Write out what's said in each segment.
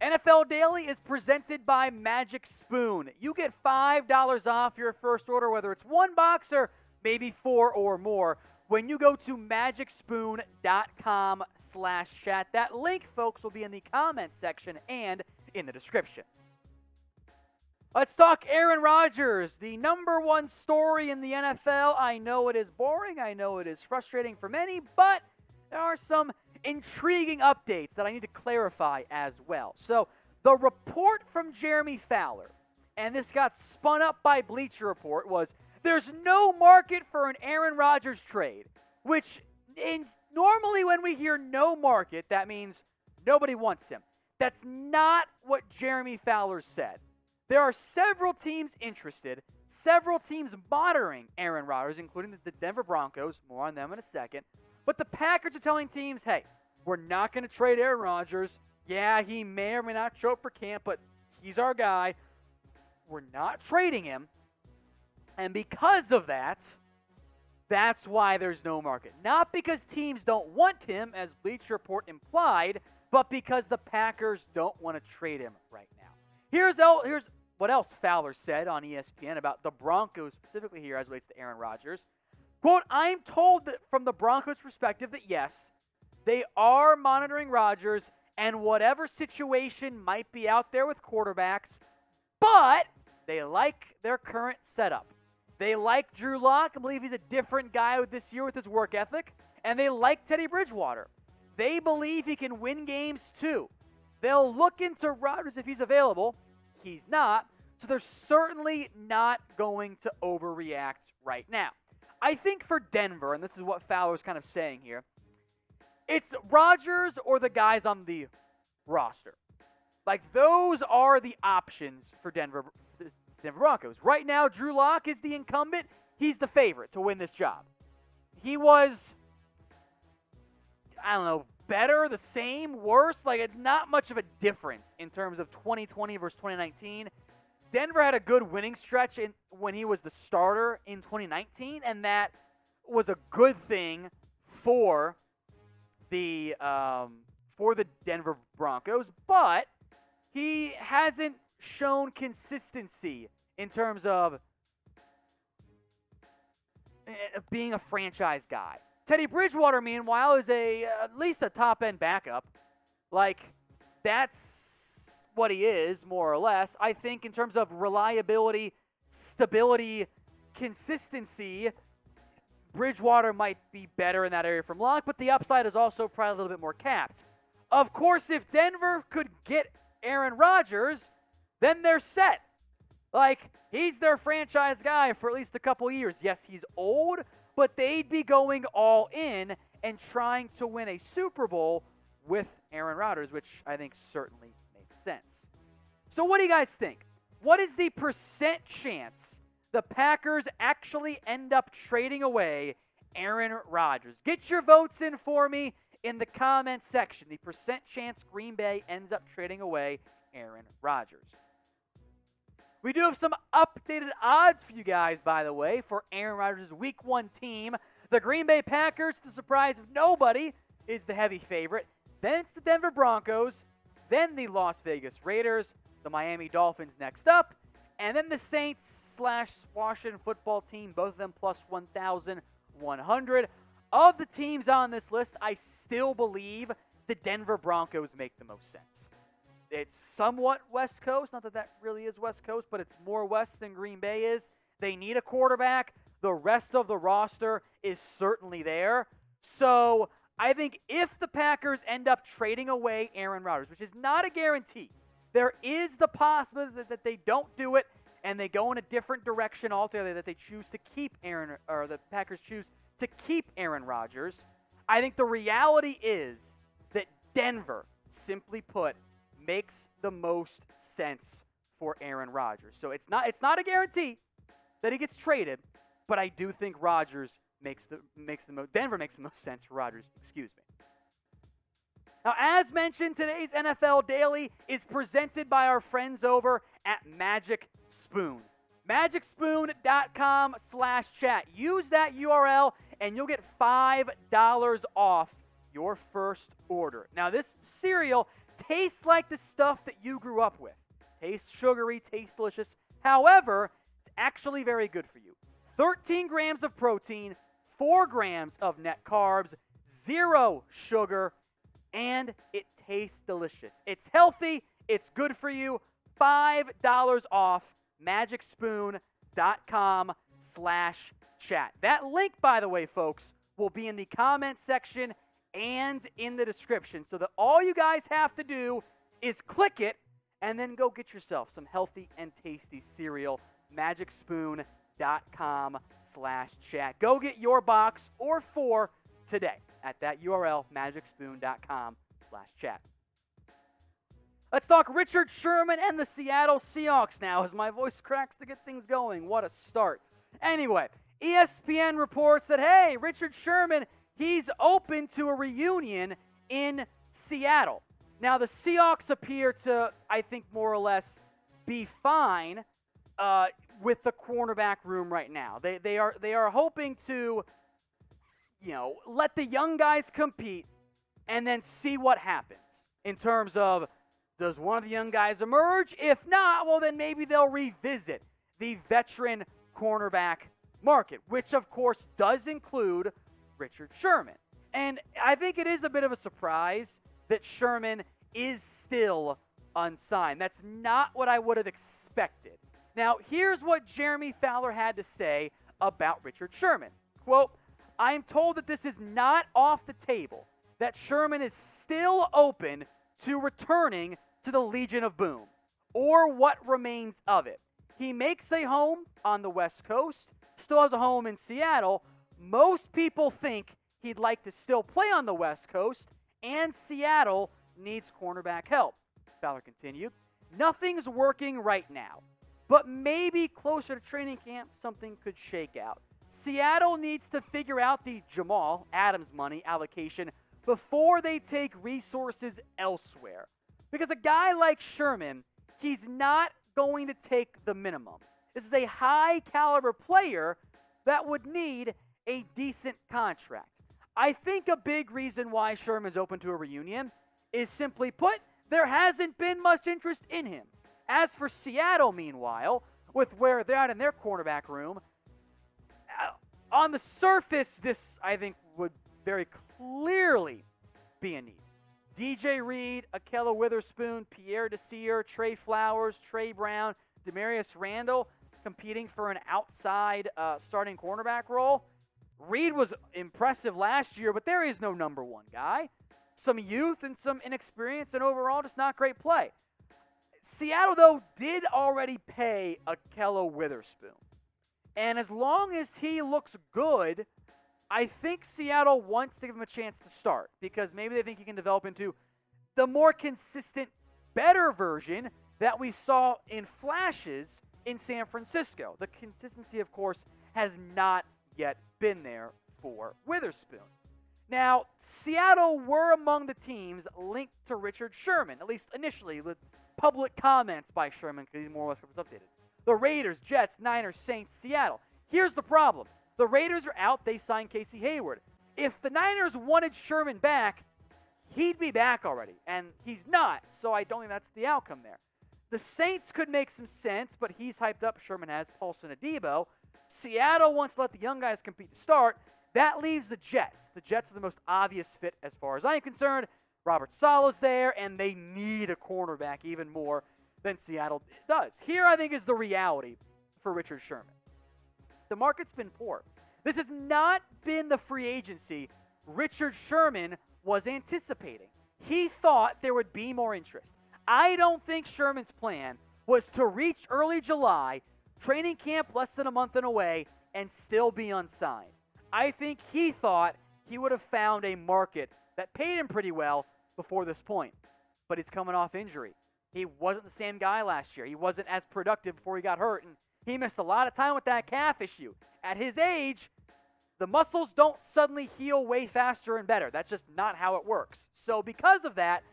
NFL Daily is presented by Magic Spoon. You get $5 off your first order, whether it's one box or maybe 4 or more, when you go to magicspoon.com/chat. That link, folks, will be in the comments section and in the description. Let's talk Aaron Rodgers, the number one story in the NFL. I know it is boring. I know it is frustrating for many, but there are some intriguing updates that I need to clarify as well. So, the report from Jeremy Fowler, and this got spun up by Bleacher Report, was there's no market for an Aaron Rodgers trade, which normally when we hear no market, that means nobody wants him. That's not what Jeremy Fowler said. There are several teams interested, several teams monitoring Aaron Rodgers, including the Denver Broncos. More on them in a second. But the Packers are telling teams, hey, we're not going to trade Aaron Rodgers. Yeah, he may or may not show up for camp, but he's our guy. We're not trading him. And because of that, that's why there's no market. Not because teams don't want him, as Bleacher Report implied, but because the Packers don't want to trade him right now. Here's what else Fowler said on ESPN about the Broncos, specifically here as it relates to Aaron Rodgers. Quote, I'm told that from the Broncos' perspective that yes, they are monitoring Rodgers and whatever situation might be out there with quarterbacks, but they like their current setup. They like Drew Lock. I believe he's a different guy this year with his work ethic, and they like Teddy Bridgewater. They believe he can win games too. They'll look into Rodgers if he's available. He's not, so they're certainly not going to overreact right now. I think for Denver, and this is what Fowler's kind of saying here, it's Rodgers or the guys on the roster. Like, those are the options for the Denver Broncos. Right now, Drew Lock is the incumbent. He's the favorite to win this job. He was, I don't know, better, the same, worse, like not much of a difference in terms of 2020 versus 2019. Denver had a good winning stretch when he was the starter in 2019, and that was a good thing for the Denver Broncos. But he hasn't shown consistency in terms of being a franchise guy. Teddy Bridgewater, meanwhile, is at least a top-end backup. Like, that's what he is, more or less. I think in terms of reliability, stability, consistency, Bridgewater might be better in that area from Lock, but the upside is also probably a little bit more capped. Of course, if Denver could get Aaron Rodgers, then they're set. Like, he's their franchise guy for at least a couple years. Yes, he's old, but they'd be going all in and trying to win a Super Bowl with Aaron Rodgers, which I think certainly makes sense. So what do you guys think? What is the percent chance the Packers actually end up trading away Aaron Rodgers? Get your votes in for me in the comment section. The percent chance Green Bay ends up trading away Aaron Rodgers. We do have some updated odds for you guys, by the way, for Aaron Rodgers' Week 1 team. The Green Bay Packers, to the surprise of nobody, is the heavy favorite. Then it's the Denver Broncos. Then the Las Vegas Raiders. The Miami Dolphins next up. And then the Saints/Washington football team, both of them plus 1,100. Of the teams on this list, I still believe the Denver Broncos make the most sense. It's somewhat West Coast. Not that that really is West Coast, but it's more West than Green Bay is. They need a quarterback. The rest of the roster is certainly there. So I think if the Packers end up trading away Aaron Rodgers, which is not a guarantee, there is the possibility that they don't do it and they go in a different direction altogether, that they choose to keep the Packers choose to keep Aaron Rodgers. I think the reality is that Denver, simply put, makes the most sense for Aaron Rodgers. So it's not a guarantee that he gets traded, but I do think Denver makes the most sense for Rodgers, excuse me. Now, as mentioned, today's NFL Daily is presented by our friends over at Magic Spoon. MagicSpoon.com/chat. Use that URL and you'll get $5 off your first order. Now, this cereal tastes like the stuff that you grew up with. Tastes sugary, tastes delicious. However, it's actually very good for you. 13 grams of protein, 4 grams of net carbs, 0 sugar, and it tastes delicious. It's healthy, it's good for you. $5 off magicspoon.com/chat. That link, by the way, folks, will be in the comment section and in the description, so that all you guys have to do is click it and then go get yourself some healthy and tasty cereal. magicspoon.com/chat. Go get your box or 4 today at that URL, magicspoon.com/chat. Let's talk Richard Sherman and the Seattle Seahawks now, as my voice cracks to get things going. What a start. Anyway, ESPN reports that, hey, Richard Sherman, he's open to a reunion in Seattle. Now, the Seahawks appear to, I think, more or less be fine with the cornerback room right now. They are hoping to, let the young guys compete and then see what happens in terms of, does one of the young guys emerge? If not, well, then maybe they'll revisit the veteran cornerback market, which, of course, does include Richard Sherman. And I think it is a bit of a surprise that Sherman is still unsigned. That's not what I would have expected. Now, here's what Jeremy Fowler had to say about Richard Sherman. Quote, "I am told that this is not off the table, that Sherman is still open to returning to the Legion of Boom, or what remains of it. He makes a home on the West Coast, still has a home in Seattle. Most people think he'd like to still play on the West Coast, and Seattle needs cornerback help." Fowler continued, "Nothing's working right now, but maybe closer to training camp, something could shake out. Seattle needs to figure out the Jamal Adams money allocation before they take resources elsewhere. Because a guy like Sherman, he's not going to take the minimum. This is a high-caliber player that would need a decent contract. I think a big reason why Sherman's open to a reunion is, simply put, there hasn't been much interest in him. As for Seattle, meanwhile, with where they're at in their cornerback room, on the surface, this, I think, would very clearly be a need. DJ Reed, Ahkello Witherspoon, Pierre Desir, Trey Flowers, Trey Brown, Demarius Randall competing for an outside starting cornerback role. Reed was impressive last year, but there is no number one guy. Some youth and some inexperience, and overall just not great play. Seattle, though, did already pay Ahkello Witherspoon. And as long as he looks good, I think Seattle wants to give him a chance to start, because maybe they think he can develop into the more consistent, better version that we saw in flashes in San Francisco. The consistency, of course, has not yet been there for Witherspoon. Now, Seattle were among the teams linked to Richard Sherman, at least initially, with public comments by Sherman, because he's more or less updated. The Raiders, Jets, Niners, Saints, Seattle. Here's the problem. The Raiders are out. They signed Casey Hayward. If the Niners wanted Sherman back, he'd be back already, and he's not, so I don't think that's the outcome there. The Saints could make some sense, but he's hyped up. Sherman has Paulson Adebo. Seattle wants to let the young guys compete to start. That leaves the Jets. The Jets are the most obvious fit as far as I'm concerned. Robert Saleh's there, and they need a cornerback even more than Seattle does. Here, I think, is the reality for Richard Sherman. The market's been poor. This has not been the free agency Richard Sherman was anticipating. He thought there would be more interest. I don't think Sherman's plan was to reach early July, training camp less than a month and away, and still be unsigned. I think he thought he would have found a market that paid him pretty well before this point. But he's coming off injury. He wasn't the same guy last year. He wasn't as productive before he got hurt, and he missed a lot of time with that calf issue. At his age, the muscles don't suddenly heal way faster and better. That's just not how it works. So because of that,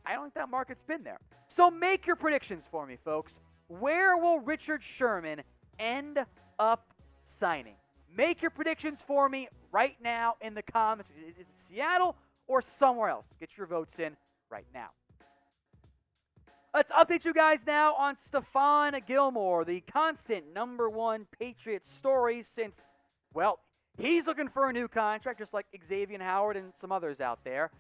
I don't think that market's been there. So make your predictions for me, folks. Where will Richard Sherman end up signing? Make your predictions for me right now in the comments. Is it Seattle or somewhere else? Get your votes in right now. Let's update you guys now on Stephon Gilmore, the constant number one Patriots story since, well, he's looking for a new contract, just like Xavier Howard and some others out there.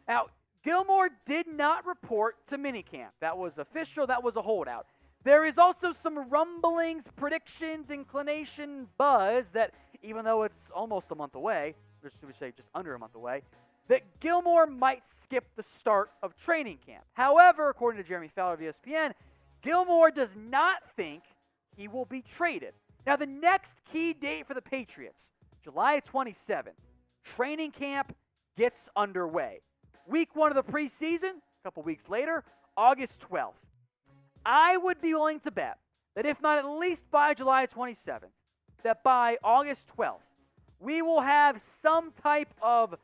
Now, Gilmore did not report to minicamp. That was official. That was a holdout. There is also some rumblings, predictions, inclination, buzz that even though it's almost a month away, or should we say just under a month away, that Gilmore might skip the start of training camp. However, according to Jeremy Fowler of ESPN, Gilmore does not think he will be traded. Now, the next key date for the Patriots, July 27th, training camp gets underway. Week 1 of the preseason, a couple weeks later, August 12th. I would be willing to bet that if not at least by July 27th, that by August 12th, we will have some type of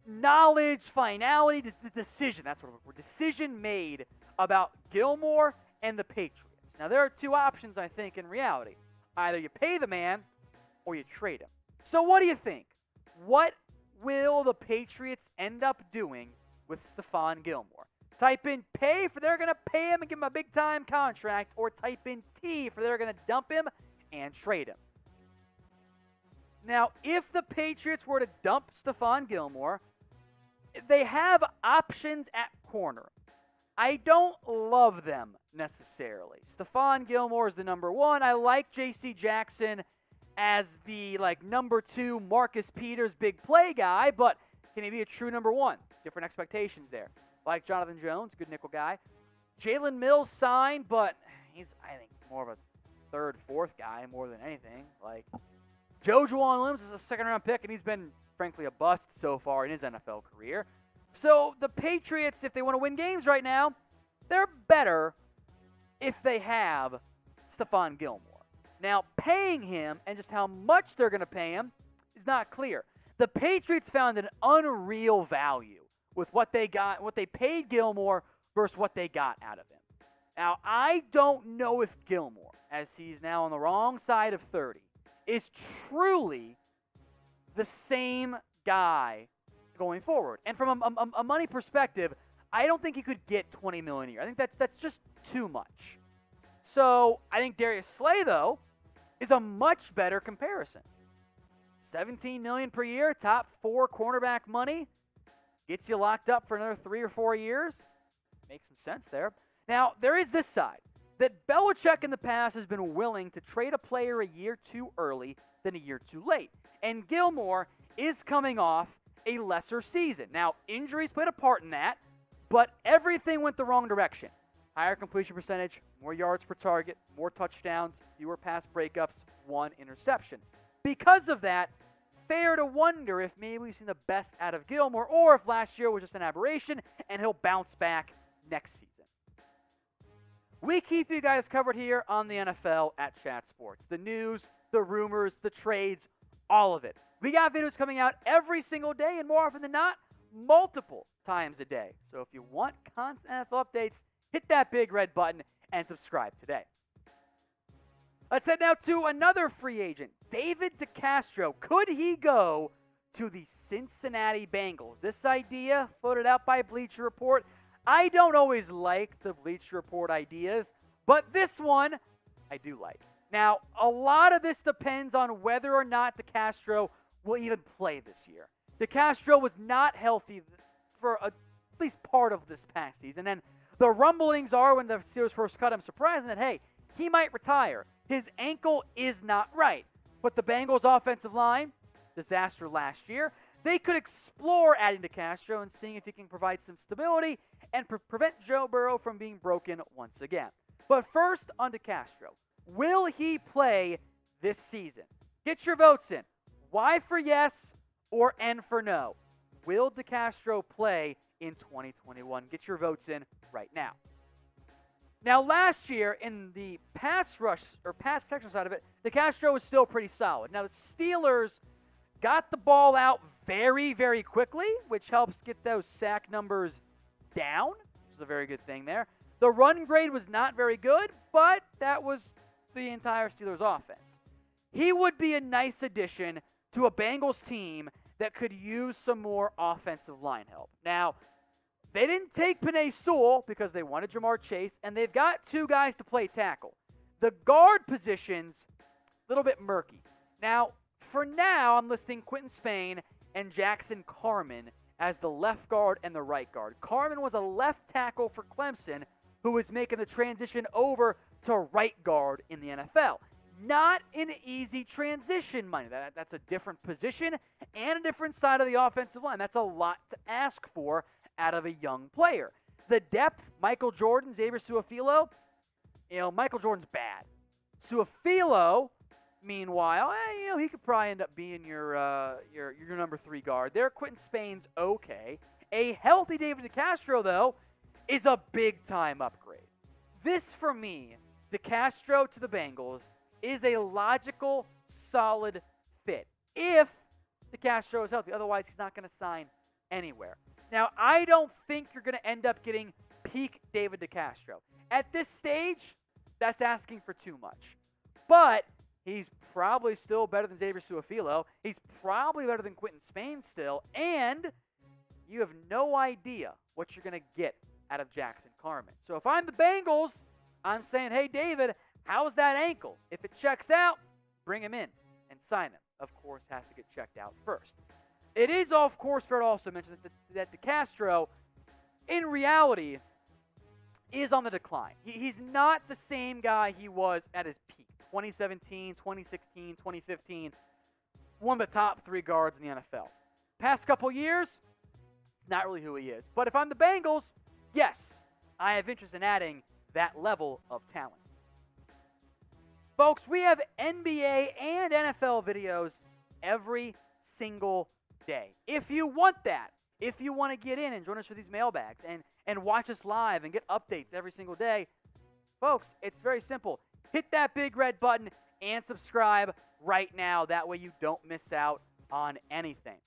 knowledge, finality, decision. That's what we're decision made about Gilmore and the Patriots. Now, there are two options, I think, in reality. Either you pay the man or you trade him. So what do you think? What will the Patriots end up doing with Stephon Gilmore? Type in pay for they're going to pay him and give him a big-time contract, or type in T for they're going to dump him and trade him. Now, if the Patriots were to dump Stephon Gilmore, they have options at corner. I don't love them necessarily. Stephon Gilmore is the number one. I like J.C. Jackson as the number 2 Marcus Peters big play guy, but can he be a true number 1? Different expectations there. Like Jonathan Jones, good nickel guy. Jalen Mills signed, but he's, I think, more of a 3rd, 4th guy more than anything. Joe Juwan Williams is a 2nd-round pick, and he's been, frankly, a bust so far in his NFL career. So the Patriots, if they want to win games right now, they're better if they have Stephon Gilmore. Now, paying him and just how much they're going to pay him is not clear. The Patriots found an unreal value with what they got, what they paid Gilmore versus what they got out of him. Now, I don't know if Gilmore, as he's now on the wrong side of 30, is truly the same guy going forward. And from a money perspective, I don't think he could get $20 million a year. I think that's just too much. So I think Darius Slay, though, is a much better comparison. $17 million per year, top 4 cornerback money, gets you locked up for another 3 or 4 years. Makes some sense there. Now, there is this side, that Belichick in the past has been willing to trade a player a year too early than a year too late. And Gilmore is coming off a lesser season. Now, injuries played a part in that, but everything went the wrong direction. Higher completion percentage, more yards per target, more touchdowns, fewer pass breakups, 1 interception. Because of that, fair to wonder if maybe we've seen the best out of Gilmore, or if last year was just an aberration and he'll bounce back next season. We keep you guys covered here on the NFL at Chat Sports. The news, the rumors, the trades, all of it. We got videos coming out every single day, and more often than not, multiple times a day. So if you want constant NFL updates, hit that big red button and subscribe today. Let's head now to another free agent, David DeCastro. Could he go to the Cincinnati Bengals? This idea floated out by Bleacher Report. I don't always like the Bleacher Report ideas, but this one I do like. Now, a lot of this depends on whether or not DeCastro will even play this year. DeCastro was not healthy for at least part of this past season, and the rumblings are when the Steelers first cut him, surprising that, hey, he might retire. His ankle is not right. But the Bengals' offensive line, disaster last year, they could explore adding DeCastro and seeing if he can provide some stability and prevent Joe Burrow from being broken once again. But first on DeCastro. Will he play this season? Get your votes in. Y for yes or N for no. Will DeCastro play in 2021? Get your votes in right now. Now, last year, in the pass rush or pass protection side of it, DeCastro was still pretty solid. Now, the Steelers got the ball out very, very quickly, which helps get those sack numbers down, which is a very good thing there. The run grade was not very good, but that was the entire Steelers offense. He would be a nice addition to a Bengals team that could use some more offensive line help. Now, They didn't take Penei Sewell because they wanted Jamar Chase, and they've got 2 guys to play tackle. The guard position's a little bit murky. Now, for now, I'm listing Quinton Spain and Jackson Carman as the left guard and the right guard. Carman was a left tackle for Clemson who was making the transition over to right guard in the NFL. Not an easy transition, mind you. That's a different position and a different side of the offensive line. That's a lot to ask for out of a young player. The depth, Michael Jordan, Xavier Su'a-Filo, Michael Jordan's bad. Su'a-Filo, meanwhile, he could probably end up being your number 3 guard there. Quinton Spain's okay. A healthy David DeCastro, though, is a big-time upgrade. This, for me, DeCastro to the Bengals, is a logical, solid fit if DeCastro is healthy. Otherwise, he's not going to sign anywhere. Now, I don't think you're going to end up getting peak David DeCastro. At this stage, that's asking for too much. But he's probably still better than Xavier Su'a-Filo. He's probably better than Quinton Spain still. And you have no idea what you're going to get out of Jackson Carman. So if I'm the Bengals, I'm saying, hey, David, how's that ankle? If it checks out, bring him in and sign him. Of course, has to get checked out first. It is, of course, fair to also mention that DeCastro, in reality, is on the decline. He's not the same guy he was at his peak. 2017, 2016, 2015, one of the top 3 guards in the NFL. Past couple years, not really who he is. But if I'm the Bengals, yes, I have interest in adding that level of talent. Folks, we have NBA and NFL videos every single day. If you want that, if you want to get in and join us for these mailbags and watch us live and get updates every single day, folks, it's very simple. Hit that big red button and subscribe right now. That way you don't miss out on anything.